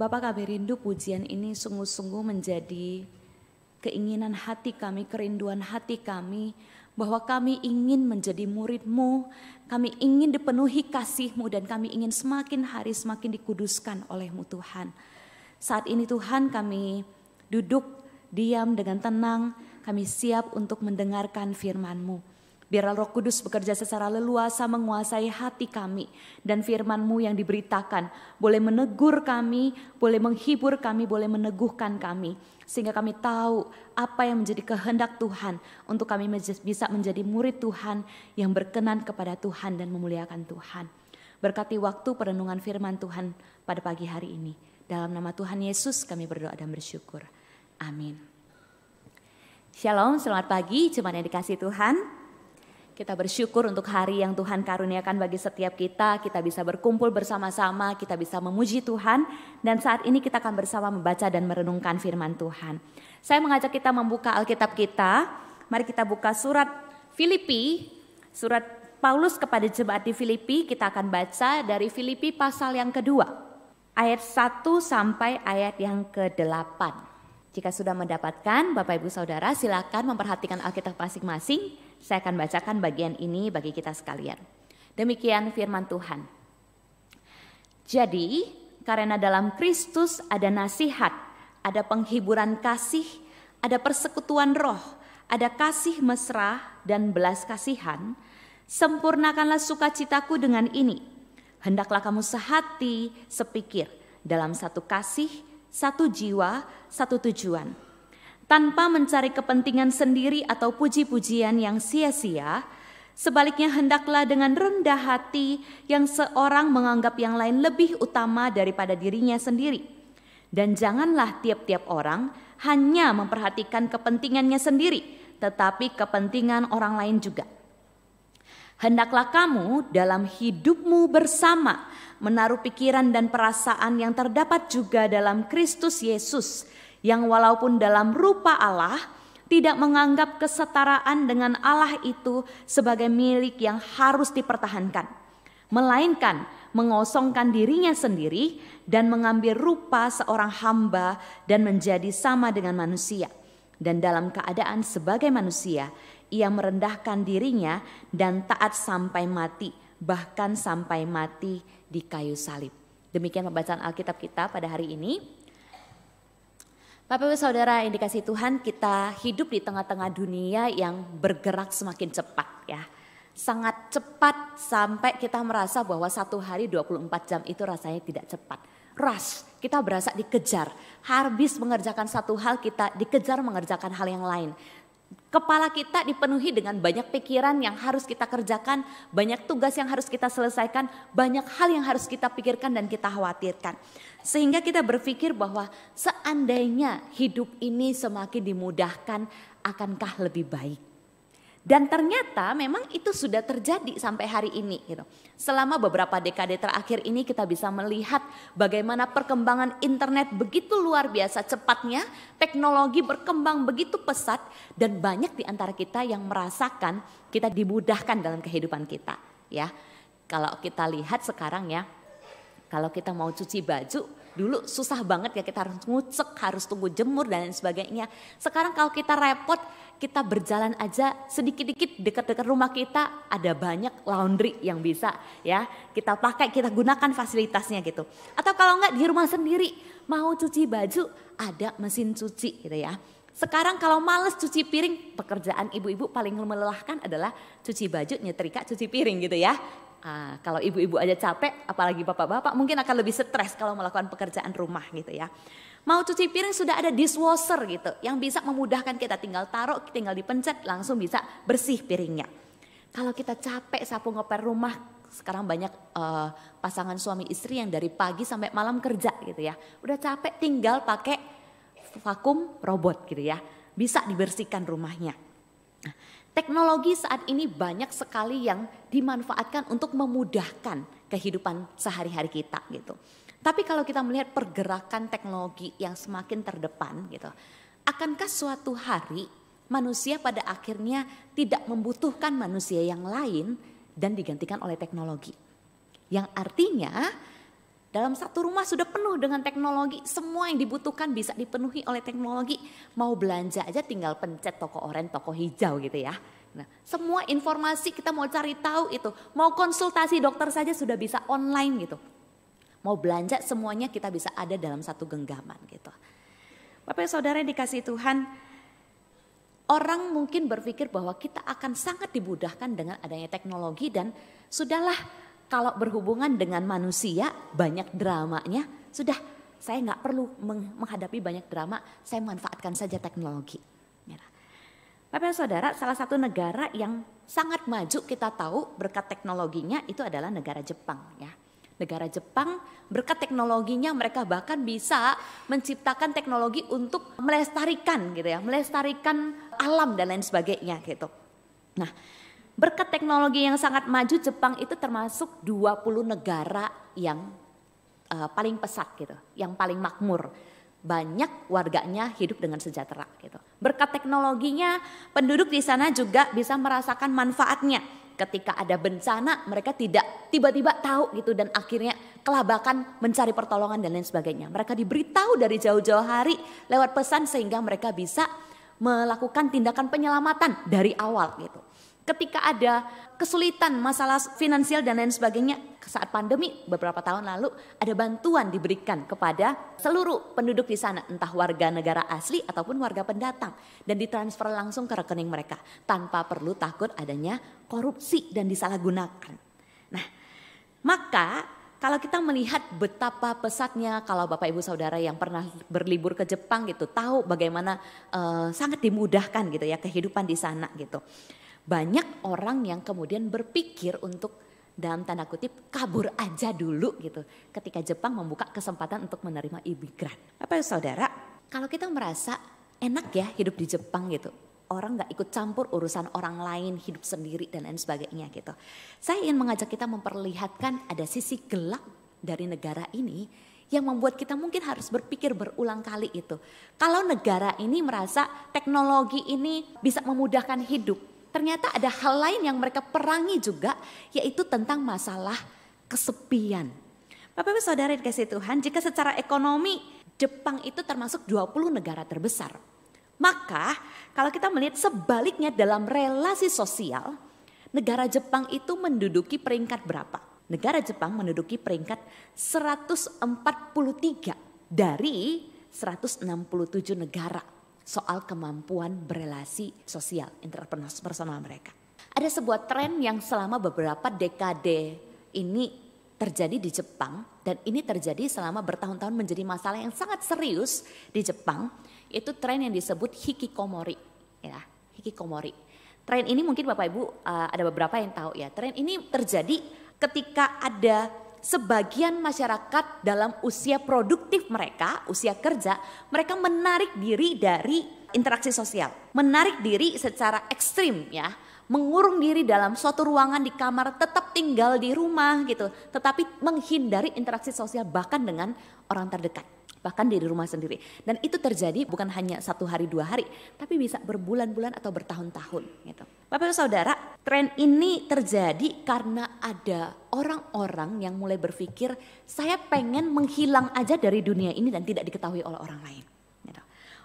Bapak, kami rindu pujian ini sungguh-sungguh menjadi keinginan hati kami, kerinduan hati kami, bahwa kami ingin menjadi murid-Mu, kami ingin dipenuhi kasih-Mu, dan kami ingin semakin hari semakin dikuduskan oleh-Mu Tuhan. Saat ini Tuhan, kami duduk diam dengan tenang, kami siap untuk mendengarkan firman-Mu. Biarlah Roh Kudus bekerja secara leluasa menguasai hati kami, dan firman-Mu yang diberitakan boleh menegur kami, boleh menghibur kami, boleh meneguhkan kami. Sehingga kami tahu apa yang menjadi kehendak Tuhan untuk kami bisa menjadi murid Tuhan yang berkenan kepada Tuhan dan memuliakan Tuhan. Berkati waktu perenungan firman Tuhan pada pagi hari ini. Dalam nama Tuhan Yesus kami berdoa dan bersyukur. Amin. Shalom, selamat pagi jemaat yang dikasihi Tuhan. Kita bersyukur untuk hari yang Tuhan karuniakan bagi setiap kita. Kita bisa berkumpul bersama-sama, kita bisa memuji Tuhan. Dan saat ini kita akan bersama membaca dan merenungkan firman Tuhan. Saya mengajak kita membuka Alkitab kita. Mari kita buka surat Filipi, surat Paulus kepada jemaat di Filipi. Kita akan baca dari Filipi pasal yang kedua, ayat 1 sampai ayat yang ke-8. Jika sudah mendapatkan, Bapak Ibu Saudara silakan memperhatikan Alkitab masing-masing. Saya akan bacakan bagian ini bagi kita sekalian. Demikian firman Tuhan. Jadi, karena dalam Kristus ada nasihat, ada penghiburan kasih, ada persekutuan roh, ada kasih mesra dan belas kasihan, sempurnakanlah sukacitaku dengan ini. Hendaklah kamu sehati, sepikir, dalam satu kasih, satu jiwa, satu tujuan. Tanpa mencari kepentingan sendiri atau puji-pujian yang sia-sia, sebaliknya hendaklah dengan rendah hati yang seorang menganggap yang lain lebih utama daripada dirinya sendiri. Dan janganlah tiap-tiap orang hanya memperhatikan kepentingannya sendiri, tetapi kepentingan orang lain juga. Hendaklah kamu dalam hidupmu bersama menaruh pikiran dan perasaan yang terdapat juga dalam Kristus Yesus, yang walaupun dalam rupa Allah tidak menganggap kesetaraan dengan Allah itu sebagai milik yang harus dipertahankan, melainkan mengosongkan dirinya sendiri dan mengambil rupa seorang hamba dan menjadi sama dengan manusia. Dan dalam keadaan sebagai manusia, ia merendahkan dirinya dan taat sampai mati, bahkan sampai mati di kayu salib. Demikian pembacaan Alkitab kita pada hari ini. Bapak Ibu Saudara yang dikasihi Tuhan, kita hidup di tengah-tengah dunia yang bergerak semakin cepat ya. Sangat cepat sampai kita merasa bahwa satu hari 24 jam itu rasanya tidak cepat. Rush, kita berasa dikejar. Habis mengerjakan satu hal kita dikejar mengerjakan hal yang lain. Kepala kita dipenuhi dengan banyak pikiran yang harus kita kerjakan, banyak tugas yang harus kita selesaikan, banyak hal yang harus kita pikirkan dan kita khawatirkan. Sehingga kita berpikir bahwa seandainya hidup ini semakin dimudahkan, akankah lebih baik? Dan ternyata memang itu sudah terjadi sampai hari ini gitu. Selama beberapa dekade terakhir ini kita bisa melihat bagaimana perkembangan internet begitu luar biasa cepatnya, teknologi berkembang begitu pesat, dan banyak di antara kita yang merasakan kita dimudahkan dalam kehidupan kita ya. Kalau kita lihat sekarang ya, kalau kita mau cuci baju dulu susah banget ya, kita harus ngucek, harus tunggu jemur dan lain sebagainya. Sekarang kalau kita repot, kita berjalan aja sedikit-dikit dekat-dekat rumah kita ada banyak laundry yang bisa ya kita pakai, kita gunakan fasilitasnya gitu. Atau kalau enggak di rumah sendiri mau cuci baju ada mesin cuci gitu ya. Sekarang kalau males cuci piring, pekerjaan ibu-ibu paling melelahkan adalah cuci baju, nyetrika, cuci piring gitu ya. Kalau ibu-ibu aja capek, apalagi bapak-bapak mungkin akan lebih stres kalau melakukan pekerjaan rumah gitu ya. Mau cuci piring sudah ada dishwasher gitu yang bisa memudahkan kita, tinggal taruh, tinggal dipencet langsung bisa bersih piringnya. Kalau kita capek sapu ngepel rumah, sekarang banyak pasangan suami istri yang dari pagi sampai malam kerja gitu ya. Udah capek tinggal pakai vakum robot gitu ya, bisa dibersihkan rumahnya. Nah, teknologi saat ini banyak sekali yang dimanfaatkan untuk memudahkan kehidupan sehari-hari kita gitu. Tapi kalau kita melihat pergerakan teknologi yang semakin terdepan gitu, akankah suatu hari manusia pada akhirnya tidak membutuhkan manusia yang lain dan digantikan oleh teknologi? Yang artinya Dalam satu rumah sudah penuh dengan teknologi, semua yang dibutuhkan bisa dipenuhi oleh teknologi. Mau belanja aja tinggal pencet toko oranye, toko hijau gitu ya. Nah, semua informasi kita mau cari tahu itu, mau konsultasi dokter saja sudah bisa online gitu. Mau belanja semuanya kita bisa ada dalam satu genggaman gitu. Bapak Saudara yang dikasihi Tuhan, orang mungkin berpikir bahwa kita akan sangat dimudahkan dengan adanya teknologi dan sudahlah kalau berhubungan dengan manusia banyak dramanya, sudah saya nggak perlu menghadapi banyak drama, saya manfaatkan saja teknologi. Bapak Saudara, salah satu negara yang sangat maju kita tahu berkat teknologinya itu adalah negara Jepang ya. Negara Jepang berkat teknologinya mereka bahkan bisa menciptakan teknologi untuk melestarikan gitu ya, melestarikan alam dan lain sebagainya gitu. Nah, berkat teknologi yang sangat maju Jepang itu termasuk 20 negara yang paling pesat gitu, yang paling makmur. Banyak warganya hidup dengan sejahtera gitu. Berkat teknologinya penduduk di sana juga bisa merasakan manfaatnya. Ketika ada bencana mereka tidak tiba-tiba tahu gitu dan akhirnya kelabakan mencari pertolongan dan lain sebagainya. Mereka diberitahu dari jauh-jauh hari lewat pesan sehingga mereka bisa melakukan tindakan penyelamatan dari awal gitu. Ketika ada kesulitan masalah finansial dan lain sebagainya saat pandemi beberapa tahun lalu ada bantuan diberikan kepada seluruh penduduk di sana entah warga negara asli ataupun warga pendatang dan ditransfer langsung ke rekening mereka tanpa perlu takut adanya korupsi dan disalahgunakan. Nah, maka kalau kita melihat betapa pesatnya kalau Bapak Ibu Saudara yang pernah berlibur ke Jepang gitu tahu bagaimana sangat dimudahkan gitu ya kehidupan di sana gitu. Banyak orang yang kemudian berpikir untuk dalam tanda kutip kabur aja dulu gitu ketika Jepang membuka kesempatan untuk menerima imigran. Bapak Ibu Saudara, kalau kita merasa enak ya hidup di Jepang gitu, orang gak ikut campur urusan orang lain, hidup sendiri dan lain sebagainya gitu. Saya ingin mengajak kita memperlihatkan ada sisi gelap dari negara ini yang membuat kita mungkin harus berpikir berulang kali itu. Kalau negara ini merasa teknologi ini bisa memudahkan hidup, ternyata ada hal lain yang mereka perangi juga, yaitu tentang masalah kesepian. Bapak Ibu Saudara dikasihi Tuhan, jika secara ekonomi Jepang itu termasuk 20 negara terbesar. Maka kalau kita melihat sebaliknya dalam relasi sosial, negara Jepang itu menduduki peringkat berapa? Negara Jepang menduduki peringkat 143 dari 167 negara. Soal kemampuan berelasi sosial interpersonal mereka. Ada sebuah tren yang selama beberapa dekade ini terjadi di Jepang dan ini terjadi selama bertahun-tahun menjadi masalah yang sangat serius di Jepang, itu tren yang disebut hikikomori ya, hikikomori. Tren ini mungkin Bapak Ibu ada beberapa yang tahu ya. Tren ini terjadi ketika ada sebagian masyarakat dalam usia produktif mereka, usia kerja, mereka menarik diri dari interaksi sosial. Menarik diri secara ekstrim ya, mengurung diri dalam suatu ruangan di kamar, tetap tinggal di rumah gitu. Tetapi menghindari interaksi sosial bahkan dengan orang terdekat. Bahkan di rumah sendiri. Dan itu terjadi bukan hanya 1 hari 2 hari, tapi bisa berbulan-bulan atau bertahun-tahun gitu. Bapak Ibu Saudara, tren ini terjadi karena ada orang-orang yang mulai berpikir saya pengen menghilang aja dari dunia ini dan tidak diketahui oleh orang lain. Gitu.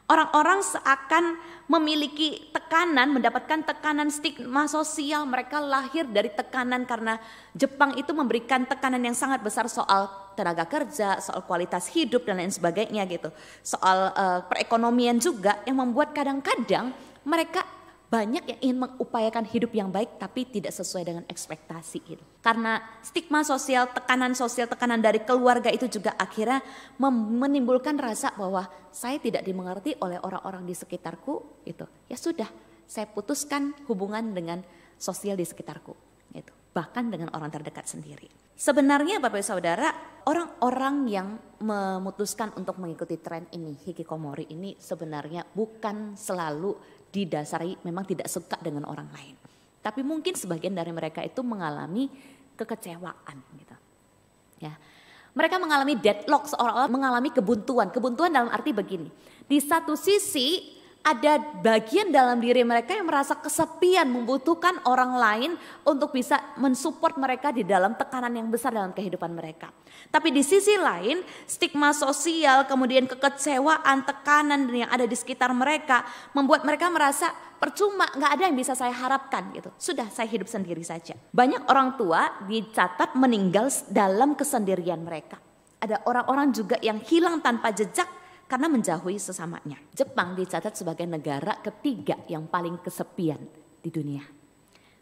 Orang-orang seakan memiliki tekanan, mendapatkan tekanan stigma sosial, mereka lahir dari tekanan karena Jepang itu memberikan tekanan yang sangat besar soal tenaga kerja, soal kualitas hidup dan lain sebagainya gitu. Soal perekonomian juga yang membuat kadang-kadang mereka banyak yang ingin mengupayakan hidup yang baik tapi tidak sesuai dengan ekspektasi gitu. Karena stigma sosial, tekanan dari keluarga itu juga akhirnya menimbulkan rasa bahwa saya tidak dimengerti oleh orang-orang di sekitarku gitu. Ya sudah, saya putuskan hubungan dengan sosial di sekitarku gitu. Bahkan dengan orang terdekat sendiri. Sebenarnya Bapak Ibu Saudara, orang-orang yang memutuskan untuk mengikuti tren ini, hikikomori ini sebenarnya bukan selalu didasari memang tidak suka dengan orang lain. Tapi mungkin sebagian dari mereka itu mengalami kekecewaan gitu. Ya. Mereka mengalami deadlock, seolah-olah mengalami kebuntuan. Kebuntuan dalam arti begini. Di satu sisi ada bagian dalam diri mereka yang merasa kesepian, membutuhkan orang lain untuk bisa mensupport mereka di dalam tekanan yang besar dalam kehidupan mereka. Tapi di sisi lain, stigma sosial, kemudian kekecewaan, tekanan yang ada di sekitar mereka membuat mereka merasa percuma, nggak ada yang bisa saya harapkan gitu. Sudah, saya hidup sendiri saja. Banyak orang tua dicatat meninggal dalam kesendirian mereka. Ada orang-orang juga yang hilang tanpa jejak karena menjauhi sesamanya. Jepang dicatat sebagai negara ketiga yang paling kesepian di dunia.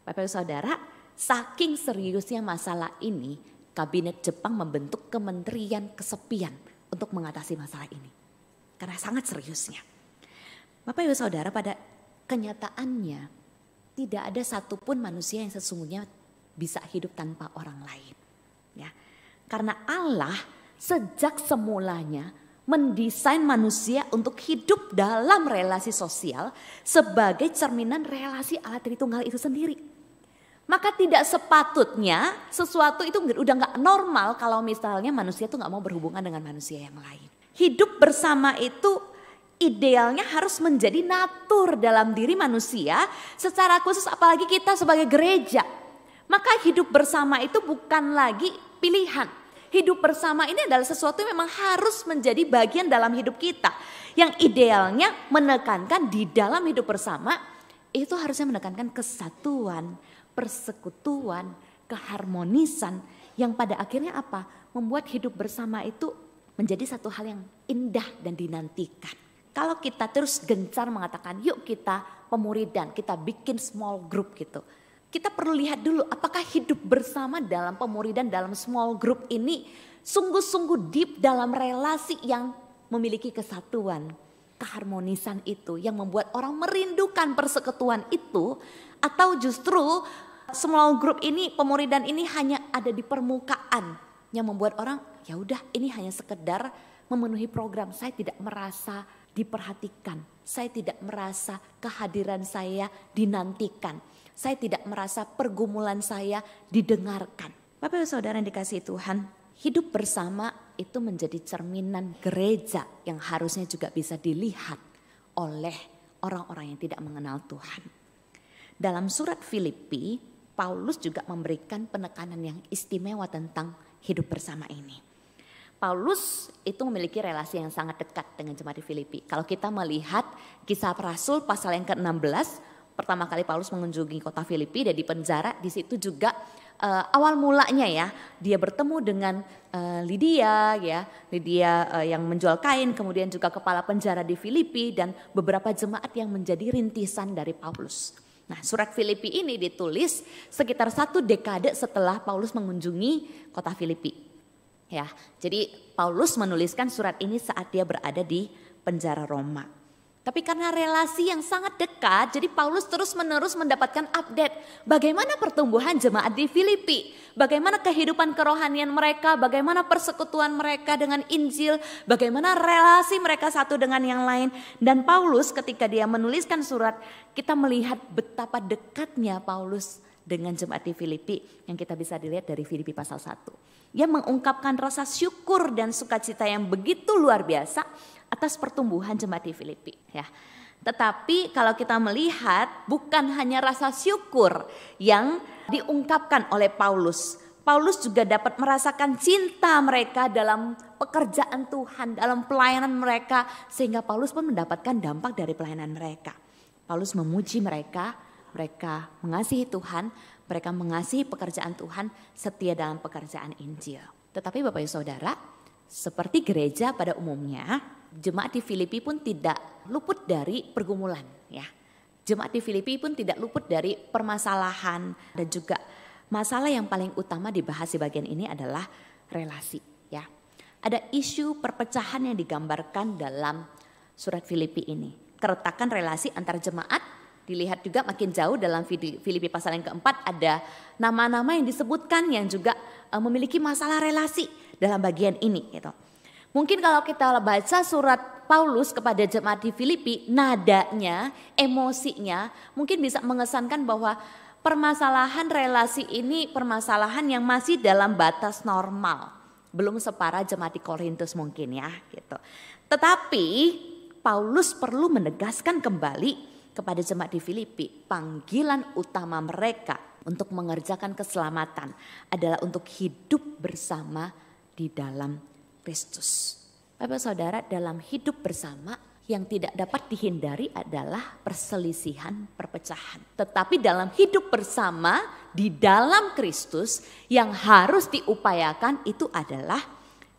Bapak Ibu Saudara, saking seriusnya masalah ini, Kabinet Jepang membentuk Kementerian Kesepian untuk mengatasi masalah ini. Karena sangat seriusnya. Bapak Ibu Saudara, pada kenyataannya tidak ada satupun manusia yang sesungguhnya bisa hidup tanpa orang lain. Ya, karena Allah sejak semulanya mendesain manusia untuk hidup dalam relasi sosial sebagai cerminan relasi Allah Tritunggal itu sendiri. Maka tidak sepatutnya sesuatu itu udah gak normal kalau misalnya manusia tuh gak mau berhubungan dengan manusia yang lain. Hidup bersama itu idealnya harus menjadi natur dalam diri manusia, secara khusus apalagi kita sebagai gereja. Maka hidup bersama itu bukan lagi pilihan. Hidup bersama ini adalah sesuatu yang memang harus menjadi bagian dalam hidup kita. Yang idealnya menekankan di dalam hidup bersama itu harusnya menekankan kesatuan, persekutuan, keharmonisan. Yang pada akhirnya apa? Membuat hidup bersama itu menjadi satu hal yang indah dan dinantikan. Kalau kita terus gencar mengatakan yuk kita pemuridan, kita bikin small group gitu. Kita perlu lihat dulu apakah hidup bersama dalam pemuridan dalam small group ini sungguh-sungguh deep dalam relasi yang memiliki kesatuan, keharmonisan itu yang membuat orang merindukan persekutuan itu, atau justru small group ini, pemuridan ini hanya ada di permukaan yang membuat orang ya udah ini hanya sekedar memenuhi program, saya tidak merasa diperhatikan, saya tidak merasa kehadiran saya dinantikan. Saya tidak merasa pergumulan saya didengarkan. Bapak Ibu Saudara yang dikasihi Tuhan, hidup bersama itu menjadi cerminan gereja yang harusnya juga bisa dilihat oleh orang-orang yang tidak mengenal Tuhan. Dalam surat Filipi, Paulus juga memberikan penekanan yang istimewa tentang hidup bersama ini. Paulus itu memiliki relasi yang sangat dekat dengan jemaat di Filipi. Kalau kita melihat Kisah Rasul pasal yang ke-16, pertama kali Paulus mengunjungi kota Filipi dan di penjara, di situ juga awal mulanya ya dia bertemu dengan Lydia ya, Lydia yang menjual kain, kemudian juga kepala penjara di Filipi dan beberapa jemaat yang menjadi rintisan dari Paulus. Nah, surat Filipi ini ditulis sekitar 1 dekade setelah Paulus mengunjungi kota Filipi. Ya, jadi Paulus menuliskan surat ini saat dia berada di penjara Roma. Tapi karena relasi yang sangat dekat, jadi Paulus terus-menerus mendapatkan update bagaimana pertumbuhan jemaat di Filipi, bagaimana kehidupan kerohanian mereka, bagaimana persekutuan mereka dengan Injil, bagaimana relasi mereka satu dengan yang lain. Dan Paulus ketika dia menuliskan surat, kita melihat betapa dekatnya Paulus dengan jemaat di Filipi yang kita bisa dilihat dari Filipi pasal 1. Ia mengungkapkan rasa syukur dan sukacita yang begitu luar biasa atas pertumbuhan jemaat di Filipi ya. Tetapi kalau kita melihat bukan hanya rasa syukur yang diungkapkan oleh Paulus. Paulus juga dapat merasakan cinta mereka dalam pekerjaan Tuhan, dalam pelayanan mereka, sehingga Paulus pun mendapatkan dampak dari pelayanan mereka. Paulus memuji mereka, mereka mengasihi Tuhan, mereka mengasihi pekerjaan Tuhan, setia dalam pekerjaan Injil. Tetapi Bapak Ibu Saudara, seperti gereja pada umumnya, jemaat di Filipi pun tidak luput dari pergumulan ya. Jemaat di Filipi pun tidak luput dari permasalahan dan juga masalah yang paling utama dibahas di bagian ini adalah relasi ya. Ada isu perpecahan yang digambarkan dalam surat Filipi ini. Keretakan relasi antar jemaat dilihat juga makin jauh dalam Filipi pasal yang keempat, ada nama-nama yang disebutkan yang juga memiliki masalah relasi dalam bagian ini gitu. Mungkin kalau kita baca surat Paulus kepada jemaat di Filipi, nadanya, emosinya mungkin bisa mengesankan bahwa permasalahan relasi ini permasalahan yang masih dalam batas normal. Belum separah jemaat di Korintus mungkin ya gitu. Tetapi Paulus perlu menegaskan kembali kepada jemaat di Filipi, panggilan utama mereka untuk mengerjakan keselamatan adalah untuk hidup bersama di dalam Kristus. Bapak Saudara, dalam hidup bersama yang tidak dapat dihindari adalah perselisihan, perpecahan. Tetapi dalam hidup bersama di dalam Kristus yang harus diupayakan itu adalah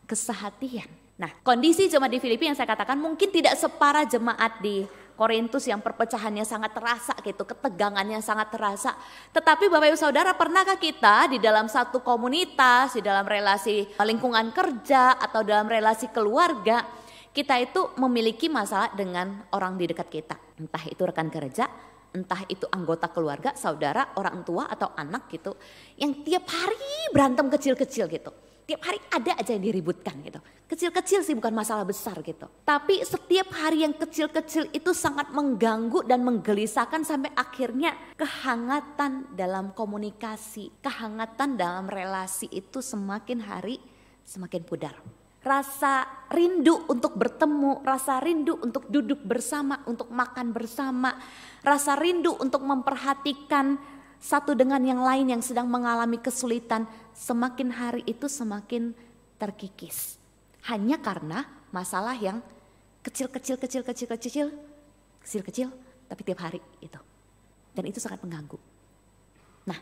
kesehatian. Nah, kondisi jemaat di Filipi yang saya katakan mungkin tidak separah jemaat di Korintus yang perpecahannya sangat terasa gitu, ketegangannya sangat terasa. Tetapi Bapak Ibu Saudara, pernahkah kita di dalam satu komunitas, di dalam relasi lingkungan kerja atau dalam relasi keluarga, kita itu memiliki masalah dengan orang di dekat kita. Entah itu rekan kerja, entah itu anggota keluarga, saudara, orang tua atau anak gitu. Yang tiap hari berantem kecil-kecil gitu. Tiap hari ada aja yang diributkan gitu. Kecil-kecil sih, bukan masalah besar gitu. Tapi setiap hari yang kecil-kecil itu sangat mengganggu dan menggelisahkan sampai akhirnya kehangatan dalam komunikasi, kehangatan dalam relasi itu semakin hari semakin pudar. Rasa rindu untuk bertemu, rasa rindu untuk duduk bersama, untuk makan bersama, rasa rindu untuk memperhatikan satu dengan yang lain yang sedang mengalami kesulitan, semakin hari itu semakin terkikis. Hanya karena masalah yang kecil, tapi tiap hari itu. Dan itu sangat mengganggu. Nah,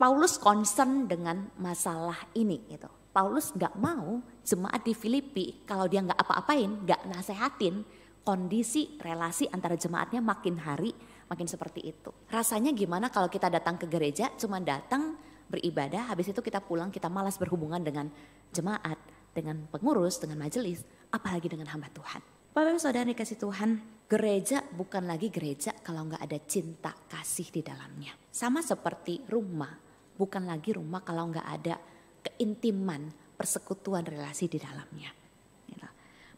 Paulus concern dengan masalah ini gitu. Paulus gak mau jemaat di Filipi kalau dia gak apa-apain, gak nasehatin, kondisi relasi antara jemaatnya makin hari makin seperti itu. Rasanya gimana kalau kita datang ke gereja, cuma datang beribadah, habis itu kita pulang, kita malas berhubungan dengan jemaat, dengan pengurus, dengan majelis, apalagi dengan hamba Tuhan. Bapak Saudara dikasih Tuhan, gereja bukan lagi gereja kalau gak ada cinta kasih di dalamnya. Sama seperti rumah, bukan lagi rumah kalau gak ada keintiman, persekutuan relasi di dalamnya.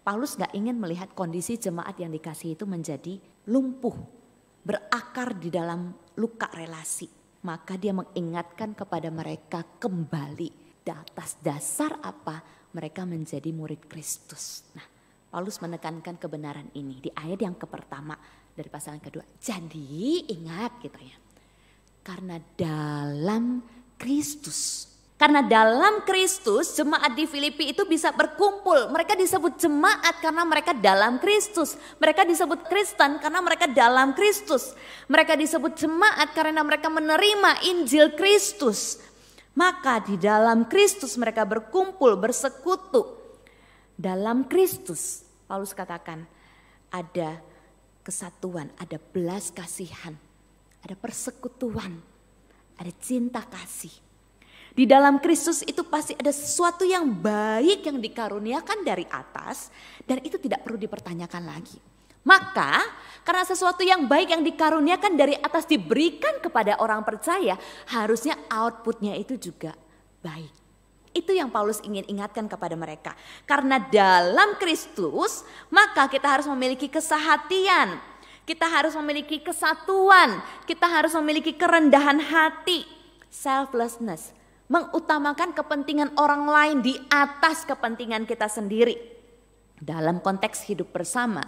Paulus gak ingin melihat kondisi jemaat yang dikasih itu menjadi lumpuh, berakar di dalam luka relasi. Maka dia mengingatkan kepada mereka kembali di atas dasar apa mereka menjadi murid Kristus. Nah, Paulus menekankan kebenaran ini di ayat yang pertama dari pasal yang kedua. Jadi ingat gitu ya, karena dalam Kristus. Karena dalam Kristus jemaat di Filipi itu bisa berkumpul. Mereka disebut jemaat karena mereka dalam Kristus. Mereka disebut Kristen karena mereka dalam Kristus. Mereka disebut jemaat karena mereka menerima Injil Kristus. Maka di dalam Kristus mereka berkumpul, bersekutu. Dalam Kristus, Paulus katakan ada kesatuan, ada belas kasihan, ada persekutuan, ada cinta kasih. Di dalam Kristus itu pasti ada sesuatu yang baik yang dikaruniakan dari atas dan itu tidak perlu dipertanyakan lagi. Maka karena sesuatu yang baik yang dikaruniakan dari atas diberikan kepada orang percaya, harusnya outputnya itu juga baik. Itu yang Paulus ingin ingatkan kepada mereka. Karena dalam Kristus maka kita harus memiliki kesehatian, kita harus memiliki kesatuan, kita harus memiliki kerendahan hati, selflessness. Mengutamakan kepentingan orang lain di atas kepentingan kita sendiri. Dalam konteks hidup bersama,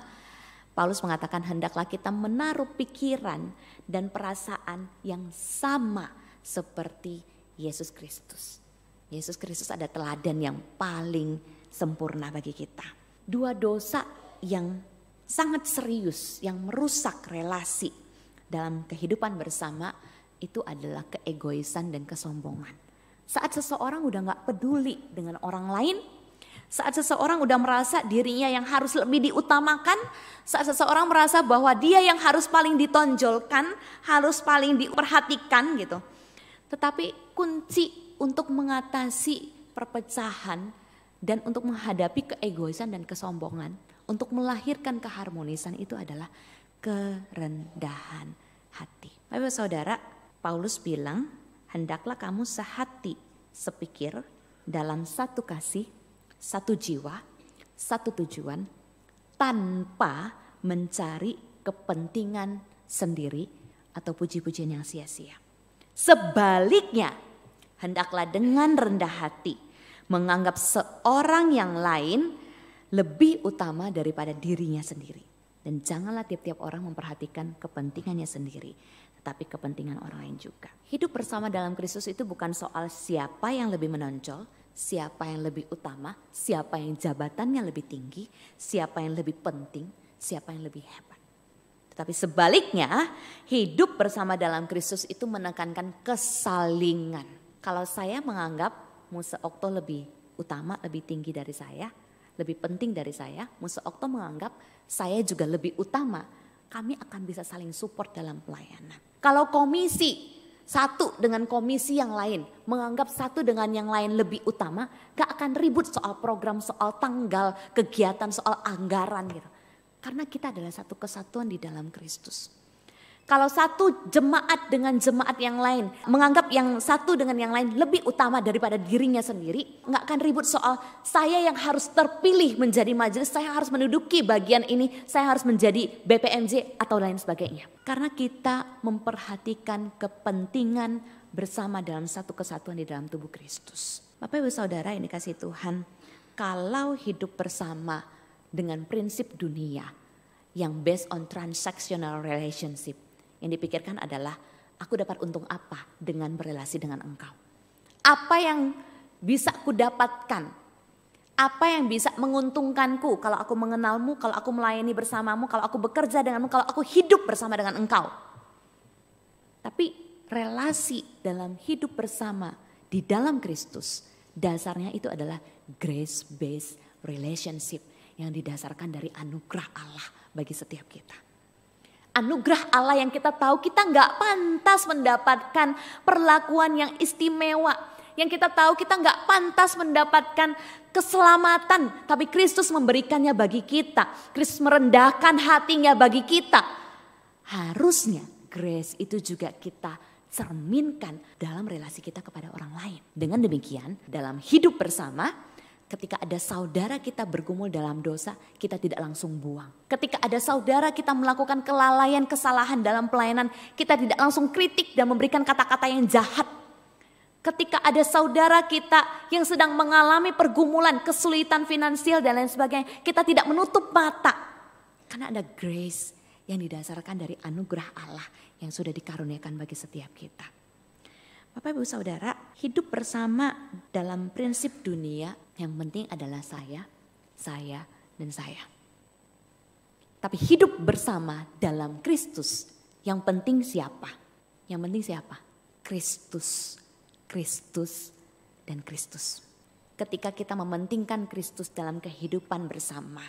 Paulus mengatakan hendaklah kita menaruh pikiran dan perasaan yang sama seperti Yesus Kristus. Yesus Kristus ada teladan yang paling sempurna bagi kita. Dua dosa yang sangat serius, yang merusak relasi dalam kehidupan bersama itu adalah keegoisan dan kesombongan. Saat seseorang udah gak peduli dengan orang lain, saat seseorang udah merasa dirinya yang harus lebih diutamakan, saat seseorang merasa bahwa dia yang harus paling ditonjolkan, harus paling diperhatikan gitu. Tetapi kunci untuk mengatasi perpecahan dan untuk menghadapi keegoisan dan kesombongan, untuk melahirkan keharmonisan itu adalah kerendahan hati. Bapak Saudara, Paulus bilang, hendaklah kamu sehati, sepikir, dalam satu kasih, satu jiwa, satu tujuan, tanpa mencari kepentingan sendiri atau puji-pujian yang sia-sia. Sebaliknya, hendaklah dengan rendah hati menganggap seorang yang lain lebih utama daripada dirinya sendiri. Dan janganlah tiap-tiap orang memperhatikan kepentingannya sendiri, tetapi kepentingan orang lain juga. Hidup bersama dalam Kristus itu bukan soal siapa yang lebih menonjol, siapa yang lebih utama, siapa yang jabatannya lebih tinggi, siapa yang lebih penting, siapa yang lebih hebat. Tetapi sebaliknya, hidup bersama dalam Kristus itu menekankan kesalingan. Kalau saya menganggap Musa Okto lebih utama, lebih tinggi dari saya, lebih penting dari saya, Musa Okto menganggap saya juga lebih utama, kami akan bisa saling support dalam pelayanan. Kalau komisi satu dengan komisi yang lain, menganggap satu dengan yang lain lebih utama, gak akan ribut soal program, soal tanggal, kegiatan, soal anggaran gitu. Karena kita adalah satu kesatuan di dalam Kristus. Kalau satu jemaat dengan jemaat yang lain, menganggap yang satu dengan yang lain lebih utama daripada dirinya sendiri, nggak akan ribut soal saya yang harus terpilih menjadi majelis, saya harus menduduki bagian ini, saya harus menjadi BPMJ atau lain sebagainya. Karena kita memperhatikan kepentingan bersama dalam satu kesatuan di dalam tubuh Kristus. Bapak Ibu Saudara ini kasih Tuhan, kalau hidup bersama dengan prinsip dunia yang based on transactional relationship, yang dipikirkan adalah aku dapat untung apa dengan berelasi dengan engkau. Apa yang bisa aku dapatkan? Apa yang bisa menguntungkanku kalau aku mengenalmu, kalau aku melayani bersamamu, kalau aku bekerja denganmu, kalau aku hidup bersama dengan engkau. Tapi relasi dalam hidup bersama di dalam Kristus, dasarnya itu adalah grace-based relationship yang didasarkan dari anugerah Allah bagi setiap kita. Anugerah Allah yang kita tahu kita nggak pantas mendapatkan perlakuan yang istimewa. Yang kita tahu kita nggak pantas mendapatkan keselamatan. Tapi Kristus memberikannya bagi kita. Kristus merendahkan hatinya bagi kita. Harusnya grace itu juga kita cerminkan dalam relasi kita kepada orang lain. Dengan demikian dalam hidup bersama, ketika ada saudara kita bergumul dalam dosa, kita tidak langsung buang. Ketika ada saudara kita melakukan kelalaian, kesalahan dalam pelayanan, kita tidak langsung kritik dan memberikan kata-kata yang jahat. Ketika ada saudara kita yang sedang mengalami pergumulan, kesulitan finansial dan lain sebagainya, kita tidak menutup mata. Karena ada grace yang didasarkan dari anugerah Allah yang sudah dikaruniakan bagi setiap kita. Bapak Ibu Saudara, hidup bersama dalam prinsip dunia yang penting adalah saya, dan saya. Tapi hidup bersama dalam Kristus yang penting siapa? Yang penting siapa? Kristus, Kristus, dan Kristus. Ketika kita mementingkan Kristus dalam kehidupan bersama,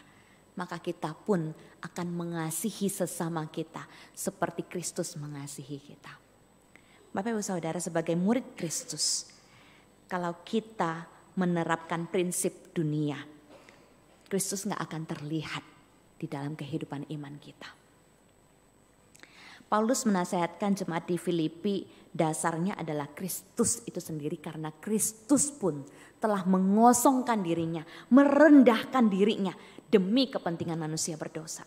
maka kita pun akan mengasihi sesama kita seperti Kristus mengasihi kita. Bapak Ibu Saudara, sebagai murid Kristus, kalau kita menerapkan prinsip dunia, Kristus gak akan terlihat di dalam kehidupan iman kita. Paulus menasihatkan jemaat di Filipi, dasarnya adalah Kristus itu sendiri, karena Kristus pun telah mengosongkan dirinya, merendahkan dirinya demi kepentingan manusia berdosa.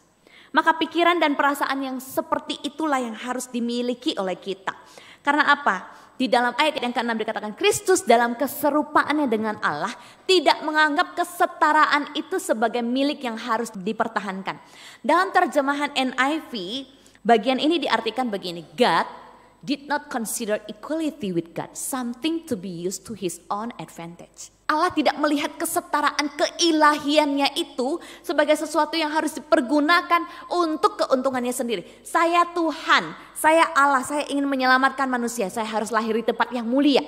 Maka pikiran dan perasaan yang seperti itulah yang harus dimiliki oleh kita. Karena apa? Di dalam ayat yang ke-6 dikatakan Kristus dalam keserupaannya dengan Allah tidak menganggap kesetaraan itu sebagai milik yang harus dipertahankan. Dalam terjemahan NIV, bagian ini diartikan begini, God did not consider equality with God something to be used to his own advantage. Allah tidak melihat kesetaraan keilahiannya itu sebagai sesuatu yang harus dipergunakan untuk keuntungannya sendiri. Saya Tuhan, saya Allah, saya ingin menyelamatkan manusia, saya harus lahir di tempat yang mulia.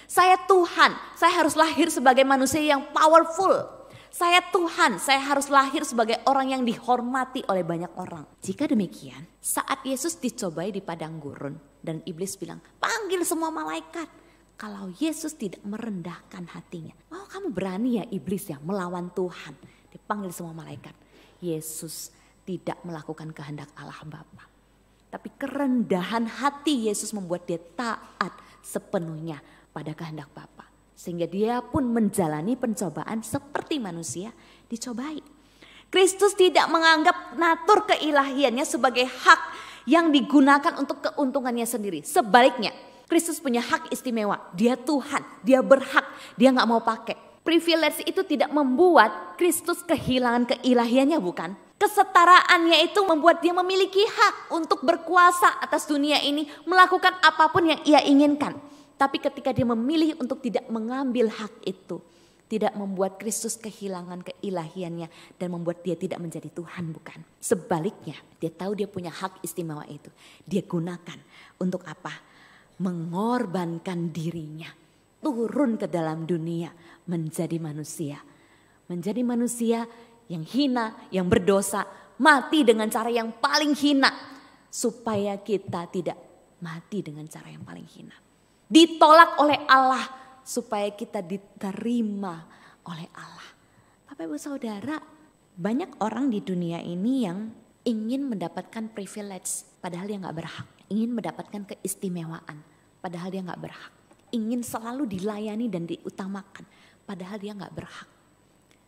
Saya Tuhan, saya harus lahir sebagai manusia yang powerful. Saya Tuhan, saya harus lahir sebagai orang yang dihormati oleh banyak orang. Jika demikian, saat Yesus dicobai di padang gurun dan iblis bilang, panggil semua malaikat. Kalau Yesus tidak merendahkan hatinya, oh kamu berani ya iblis ya melawan Tuhan. Dipanggil semua malaikat. Yesus tidak melakukan kehendak Allah Bapa. Tapi kerendahan hati Yesus membuat dia taat sepenuhnya pada kehendak Bapa. Sehingga dia pun menjalani pencobaan seperti manusia dicobai. Kristus tidak menganggap natur keilahiannya sebagai hak yang digunakan untuk keuntungannya sendiri. Sebaliknya, Kristus punya hak istimewa. Dia Tuhan, dia berhak, dia gak mau pakai. Privilege itu tidak membuat Kristus kehilangan keilahiannya, bukan. Kesetaraannya itu membuat dia memiliki hak untuk berkuasa atas dunia ini, melakukan apapun yang ia inginkan. Tapi ketika dia memilih untuk tidak mengambil hak itu, tidak membuat Kristus kehilangan keilahiannya dan membuat dia tidak menjadi Tuhan, bukan. Sebaliknya, dia tahu dia punya hak istimewa itu. Dia gunakan untuk apa? Mengorbankan dirinya, turun ke dalam dunia menjadi manusia. Menjadi manusia yang hina, yang berdosa, mati dengan cara yang paling hina. Supaya kita tidak mati dengan cara yang paling hina. Ditolak oleh Allah supaya kita diterima oleh Allah. Bapak Ibu Saudara, banyak orang di dunia ini yang ingin mendapatkan privilege padahal dia gak berhak. Ingin mendapatkan keistimewaan padahal dia gak berhak. Ingin selalu dilayani dan diutamakan padahal dia gak berhak.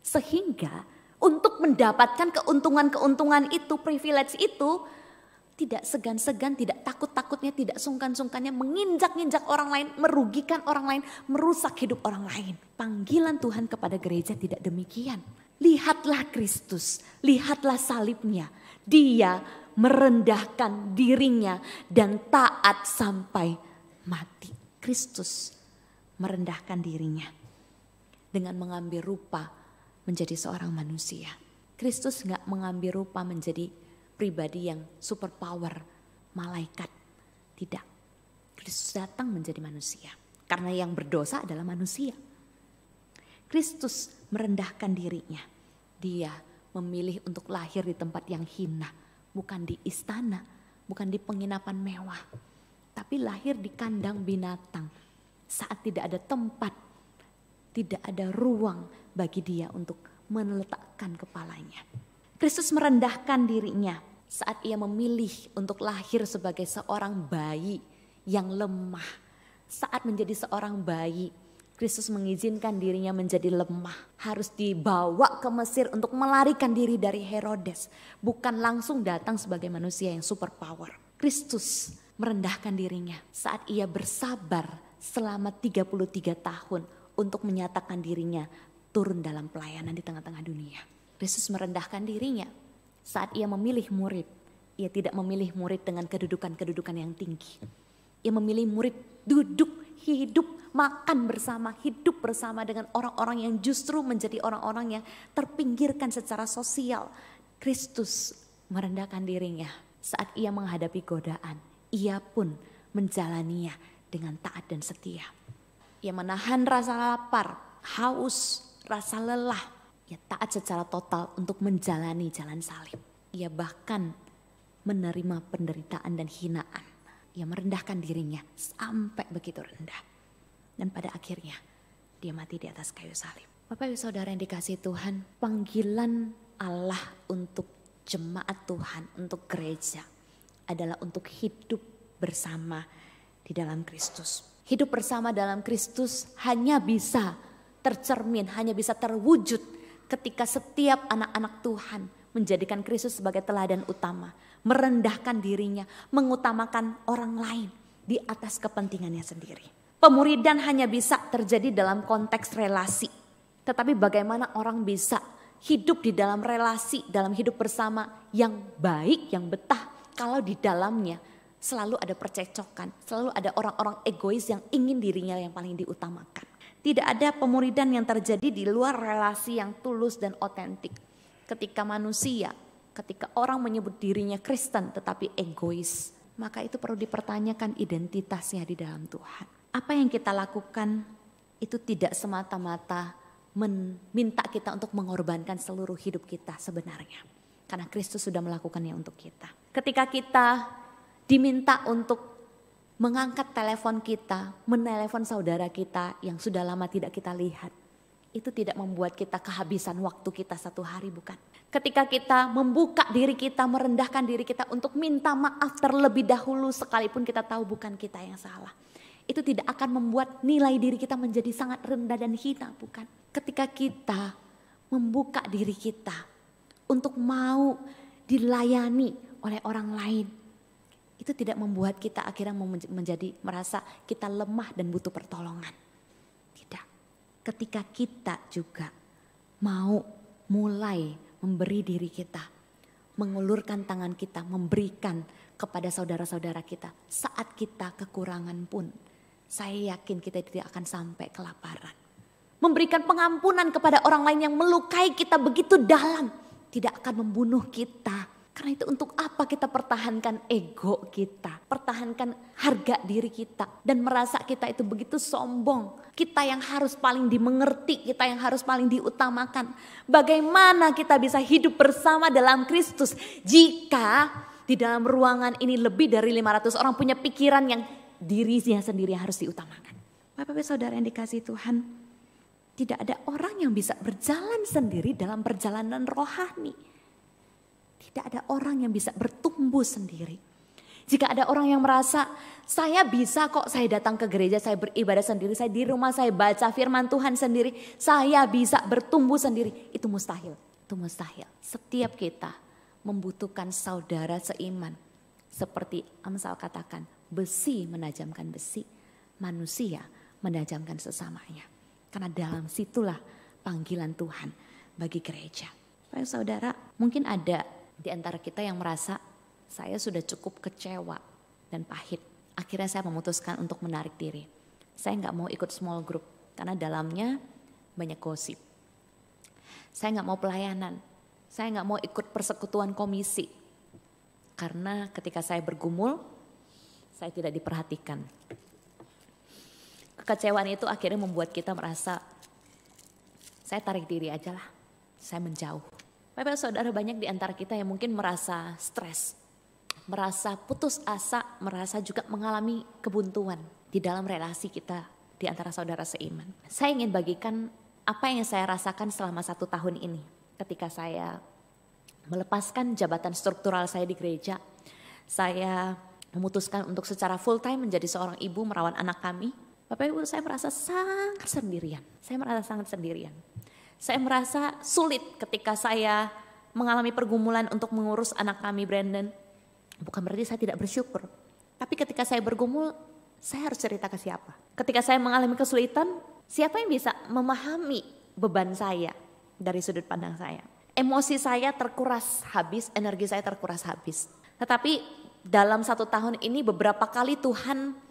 Sehingga untuk mendapatkan keuntungan-keuntungan itu, privilege itu, tidak segan-segan, tidak takut-takutnya, tidak sungkan-sungkannya menginjak-injak orang lain, merugikan orang lain, merusak hidup orang lain. Panggilan Tuhan kepada gereja tidak demikian. Lihatlah Kristus, lihatlah salibnya. Dia merendahkan dirinya dan taat sampai mati. Kristus merendahkan dirinya dengan mengambil rupa menjadi seorang manusia. Kristus gak mengambil rupa menjadi pribadi yang super power, malaikat. Tidak. Kristus datang menjadi manusia. Karena yang berdosa adalah manusia. Kristus merendahkan dirinya. Dia memilih untuk lahir di tempat yang hina. Bukan di istana, bukan di penginapan mewah. Tapi lahir di kandang binatang. Saat tidak ada tempat, tidak ada ruang bagi dia untuk meletakkan kepalanya. Kristus merendahkan dirinya saat ia memilih untuk lahir sebagai seorang bayi yang lemah. Saat menjadi seorang bayi, Kristus mengizinkan dirinya menjadi lemah. Harus dibawa ke Mesir untuk melarikan diri dari Herodes. Bukan langsung datang sebagai manusia yang super power. Kristus merendahkan dirinya saat ia bersabar selama 33 tahun untuk menyatakan dirinya turun dalam pelayanan di tengah-tengah dunia. Kristus merendahkan dirinya saat ia memilih murid. Ia tidak memilih murid dengan kedudukan-kedudukan yang tinggi. Ia memilih murid duduk, hidup, makan bersama, hidup bersama dengan orang-orang yang justru menjadi orang-orang yang terpinggirkan secara sosial. Kristus merendahkan dirinya saat ia menghadapi godaan. Ia pun menjalaninya dengan taat dan setia. Ia menahan rasa lapar, haus, rasa lelah. Ia taat secara total untuk menjalani jalan salib. Ia bahkan menerima penderitaan dan hinaan. Ia merendahkan dirinya sampai begitu rendah. Dan pada akhirnya dia mati di atas kayu salib. Bapak Ibu Saudara yang dikasihi Tuhan, panggilan Allah untuk jemaat Tuhan, untuk gereja adalah untuk hidup bersama di dalam Kristus. Hidup bersama dalam Kristus hanya bisa tercermin, hanya bisa terwujud ketika setiap anak-anak Tuhan menjadikan Kristus sebagai teladan utama, merendahkan dirinya, mengutamakan orang lain di atas kepentingannya sendiri. Pemuridan hanya bisa terjadi dalam konteks relasi, tetapi bagaimana orang bisa hidup di dalam relasi, dalam hidup bersama yang baik, yang betah, kalau di dalamnya selalu ada percecokan, selalu ada orang-orang egois yang ingin dirinya yang paling diutamakan. Tidak ada pemuridan yang terjadi di luar relasi yang tulus dan otentik. Ketika manusia, ketika orang menyebut dirinya Kristen tetapi egois, maka itu perlu dipertanyakan identitasnya di dalam Tuhan. Apa yang kita lakukan itu tidak semata-mata meminta kita untuk mengorbankan seluruh hidup kita sebenarnya. Karena Kristus sudah melakukannya untuk kita. Ketika kita diminta untuk mengangkat telepon kita, menelepon saudara kita yang sudah lama tidak kita lihat. Itu tidak membuat kita kehabisan waktu kita satu hari, bukan. Ketika kita membuka diri kita, merendahkan diri kita untuk minta maaf terlebih dahulu sekalipun kita tahu bukan kita yang salah. Itu tidak akan membuat nilai diri kita menjadi sangat rendah dan hina, bukan. Ketika kita membuka diri kita untuk mau dilayani oleh orang lain, itu tidak membuat kita akhirnya menjadi merasa kita lemah dan butuh pertolongan. Tidak. Ketika kita juga mau mulai memberi diri kita mengulurkan tangan kita, memberikan kepada saudara-saudara kita. Saat kita kekurangan pun, saya yakin kita tidak akan sampai kelaparan. Memberikan pengampunan kepada orang lain yang melukai kita begitu dalam, tidak akan membunuh kita. Karena itu untuk apa kita pertahankan ego kita, pertahankan harga diri kita, dan merasa kita itu begitu sombong. Kita yang harus paling dimengerti, kita yang harus paling diutamakan. Bagaimana kita bisa hidup bersama dalam Kristus jika di dalam ruangan ini lebih dari 500 orang punya pikiran yang dirinya sendiri harus diutamakan. Bapak-bapak saudara yang dikasihi Tuhan, tidak ada orang yang bisa berjalan sendiri dalam perjalanan rohani. Tidak ada orang yang bisa bertumbuh sendiri. Jika ada orang yang merasa saya bisa kok, saya datang ke gereja, saya beribadah sendiri, saya di rumah saya baca firman Tuhan sendiri, saya bisa bertumbuh sendiri. Itu mustahil, itu mustahil. Setiap kita membutuhkan saudara seiman. Seperti Amsal katakan, besi menajamkan besi, manusia menajamkan sesamanya. Karena dalam situlah panggilan Tuhan bagi gereja. Bapak saudara, mungkin ada di antara kita yang merasa saya sudah cukup kecewa dan pahit. Akhirnya saya memutuskan untuk menarik diri. Saya nggak mau ikut small group karena dalamnya banyak gosip. Saya nggak mau pelayanan. Saya nggak mau ikut persekutuan komisi. Karena ketika saya bergumul, saya tidak diperhatikan. Kekecewaan itu akhirnya membuat kita merasa, saya tarik diri aja lah, saya menjauh. Bapak saudara, banyak di antara kita yang mungkin merasa stres, merasa putus asa, merasa juga mengalami kebuntuan di dalam relasi kita di antara saudara seiman. Saya ingin bagikan apa yang saya rasakan selama 1 tahun ini. Ketika saya melepaskan jabatan struktural saya di gereja, saya memutuskan untuk secara full time menjadi seorang ibu merawat anak kami. Bapak Ibu, saya merasa sangat sendirian. Saya merasa sulit ketika saya mengalami pergumulan untuk mengurus anak kami Brandon. Bukan berarti saya tidak bersyukur. Tapi ketika saya bergumul, saya harus cerita ke siapa? Ketika saya mengalami kesulitan, siapa yang bisa memahami beban saya dari sudut pandang saya? Emosi saya terkuras habis, energi saya terkuras habis. Tetapi dalam 1 tahun ini beberapa kali Tuhan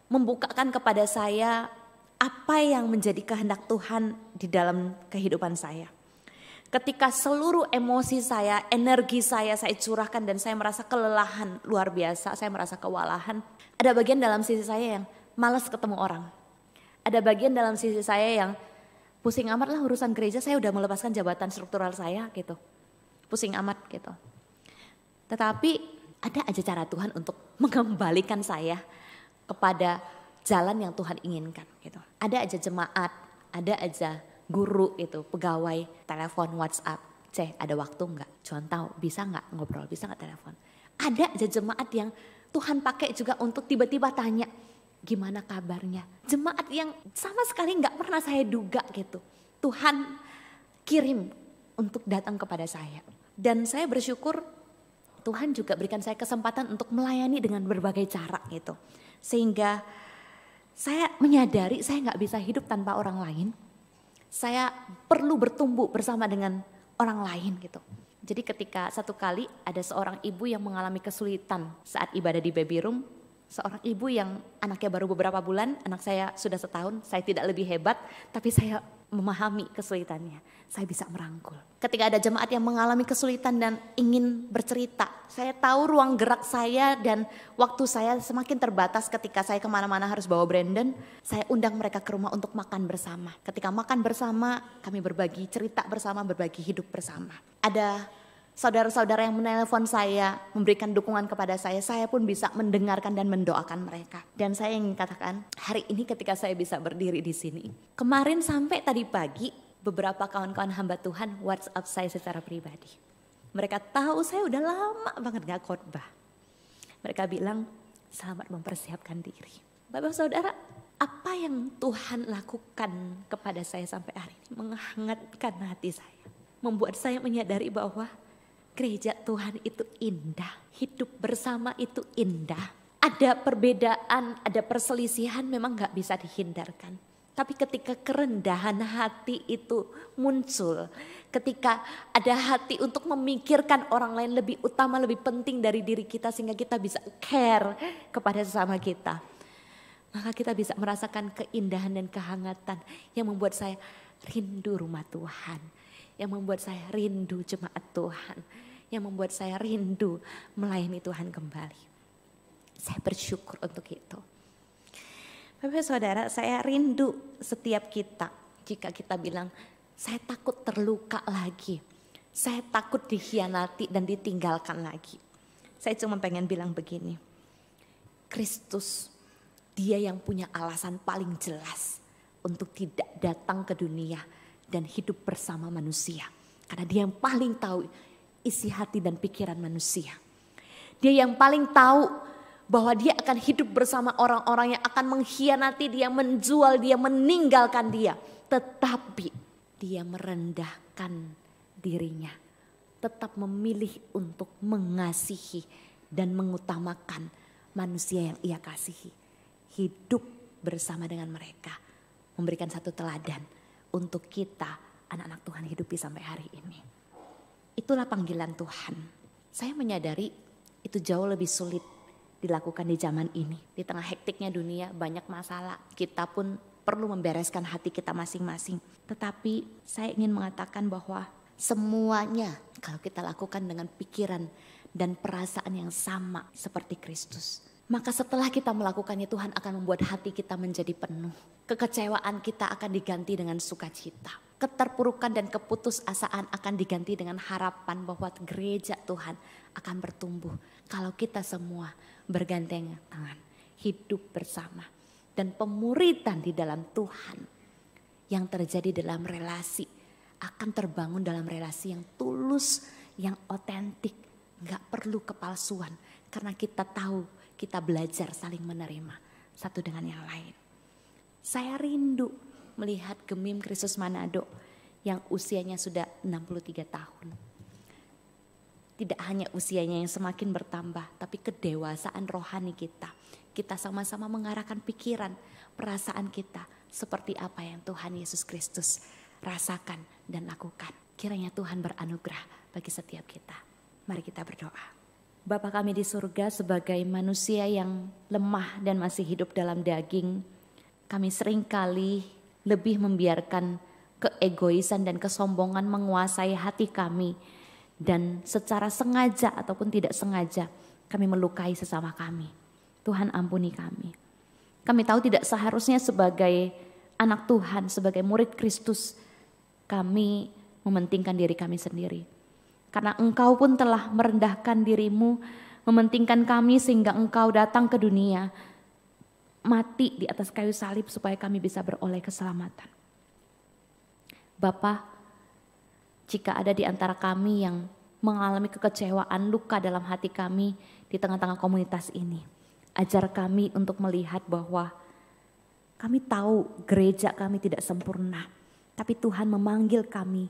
membukakan kepada saya apa yang menjadi kehendak Tuhan di dalam kehidupan saya. Ketika seluruh emosi saya, energi saya curahkan dan saya merasa kelelahan luar biasa, saya merasa kewalahan. Ada bagian dalam sisi saya yang malas ketemu orang. Ada bagian dalam sisi saya yang pusing amat lah urusan gereja, saya udah melepaskan jabatan struktural saya gitu. Pusing amat gitu. Tetapi ada aja cara Tuhan untuk mengembalikan saya kepada jalan yang Tuhan inginkan gitu. Ada aja jemaat, ada aja guru itu, pegawai, telepon, WhatsApp. Ada waktu enggak? Cuman tahu, bisa enggak ngobrol, bisa enggak telepon. Ada aja jemaat yang Tuhan pakai juga untuk tiba-tiba tanya, gimana kabarnya? Jemaat yang sama sekali enggak pernah saya duga gitu. Tuhan kirim untuk datang kepada saya. Dan saya bersyukur Tuhan juga berikan saya kesempatan untuk melayani dengan berbagai cara gitu. Sehingga saya menyadari saya nggak bisa hidup tanpa orang lain. Saya perlu bertumbuh bersama dengan orang lain gitu. Jadi ketika satu kali ada seorang ibu yang mengalami kesulitan saat ibadah di baby room. Seorang ibu yang anaknya baru beberapa bulan, anak saya sudah 1 tahun, saya tidak lebih hebat, tapi saya memahami kesulitannya. Saya bisa merangkul. Ketika ada jemaat yang mengalami kesulitan dan ingin bercerita, saya tahu ruang gerak saya dan waktu saya semakin terbatas ketika saya kemana-mana harus bawa Brandon. Saya undang mereka ke rumah untuk makan bersama. Ketika makan bersama, kami berbagi cerita bersama, berbagi hidup bersama. Ada saudara-saudara yang menelpon saya, memberikan dukungan kepada saya pun bisa mendengarkan dan mendoakan mereka. Dan saya ingin katakan, hari ini ketika saya bisa berdiri di sini, kemarin sampai tadi pagi, beberapa kawan-kawan hamba Tuhan WhatsApp saya secara pribadi. Mereka tahu saya udah lama banget gak khotbah. Mereka bilang, selamat mempersiapkan diri. Bapak saudara, apa yang Tuhan lakukan kepada saya sampai hari ini menghangatkan hati saya. Membuat saya menyadari bahwa gereja Tuhan itu indah, hidup bersama itu indah. Ada perbedaan, ada perselisihan memang gak bisa dihindarkan. Tapi ketika kerendahan hati itu muncul, ketika ada hati untuk memikirkan orang lain lebih utama, lebih penting dari diri kita sehingga kita bisa care kepada sesama kita, maka kita bisa merasakan keindahan dan kehangatan yang membuat saya rindu rumah Tuhan, yang membuat saya rindu jemaat Tuhan, yang membuat saya rindu melayani Tuhan kembali. Saya bersyukur untuk itu. Bapak saudara, saya rindu setiap kita jika kita bilang, saya takut terluka lagi, saya takut dikhianati dan ditinggalkan lagi. Saya cuma pengen bilang begini, Kristus, dia yang punya alasan paling jelas untuk tidak datang ke dunia dan hidup bersama manusia. Karena dia yang paling tahu isi hati dan pikiran manusia. Dia yang paling tahu bahwa dia akan hidup bersama orang-orang yang akan mengkhianati dia, menjual dia, meninggalkan dia. Tetapi dia merendahkan dirinya, tetap memilih untuk mengasihi dan mengutamakan manusia yang ia kasihi. Hidup bersama dengan mereka, memberikan satu teladan untuk kita anak-anak Tuhan hidupi sampai hari ini. Itulah panggilan Tuhan. Saya menyadari itu jauh lebih sulit dilakukan di zaman ini. Di tengah hektiknya dunia, banyak masalah. Kita pun perlu membereskan hati kita masing-masing. Tetapi saya ingin mengatakan bahwa semuanya kalau kita lakukan dengan pikiran dan perasaan yang sama seperti Kristus, maka setelah kita melakukannya, Tuhan akan membuat hati kita menjadi penuh. Kekecewaan kita akan diganti dengan sukacita. Keterpurukan dan keputusasaan akan diganti dengan harapan bahwa gereja Tuhan akan bertumbuh. Kalau kita semua bergandengan tangan, hidup bersama. Dan pemuridan di dalam Tuhan yang terjadi dalam relasi akan terbangun dalam relasi yang tulus, yang otentik. Gak perlu kepalsuan karena kita tahu, kita belajar saling menerima satu dengan yang lain. Saya rindu melihat Gemim Kristus Manado yang usianya sudah 63 tahun. Tidak hanya usianya yang semakin bertambah, tapi kedewasaan rohani kita. Kita sama-sama mengarahkan pikiran, perasaan kita seperti apa yang Tuhan Yesus Kristus rasakan dan lakukan. Kiranya Tuhan beranugerah bagi setiap kita. Mari kita berdoa. Bapa kami di surga, sebagai manusia yang lemah dan masih hidup dalam daging, kami seringkali lebih membiarkan keegoisan dan kesombongan menguasai hati kami. Dan secara sengaja ataupun tidak sengaja kami melukai sesama kami. Tuhan ampuni kami. Kami tahu tidak seharusnya sebagai anak Tuhan, sebagai murid Kristus, kami mementingkan diri kami sendiri. Karena Engkau pun telah merendahkan dirimu, mementingkan kami sehingga Engkau datang ke dunia, mati di atas kayu salib supaya kami bisa beroleh keselamatan. Bapa, jika ada di antara kami yang mengalami kekecewaan, luka dalam hati kami di tengah-tengah komunitas ini, ajar kami untuk melihat bahwa kami tahu gereja kami tidak sempurna, tapi Tuhan memanggil kami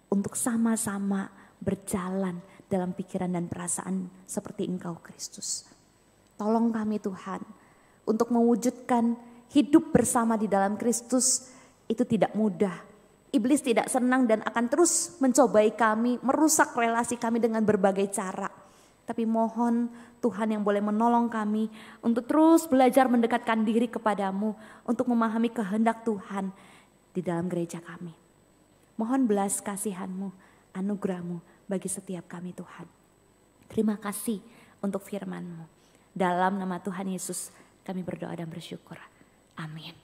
untuk sama-sama berjalan dalam pikiran dan perasaan seperti Engkau Kristus. Tolong kami Tuhan untuk mewujudkan hidup bersama di dalam Kristus, itu tidak mudah. Iblis tidak senang dan akan terus mencobai kami, merusak relasi kami dengan berbagai cara. Tapi mohon Tuhan yang boleh menolong kami untuk terus belajar mendekatkan diri kepadamu, untuk memahami kehendak Tuhan di dalam gereja kami. Mohon belas kasihan-Mu, anugerah-Mu bagi setiap kami Tuhan. Terima kasih untuk firman-Mu. Dalam nama Tuhan Yesus kami berdoa dan bersyukur. Amin.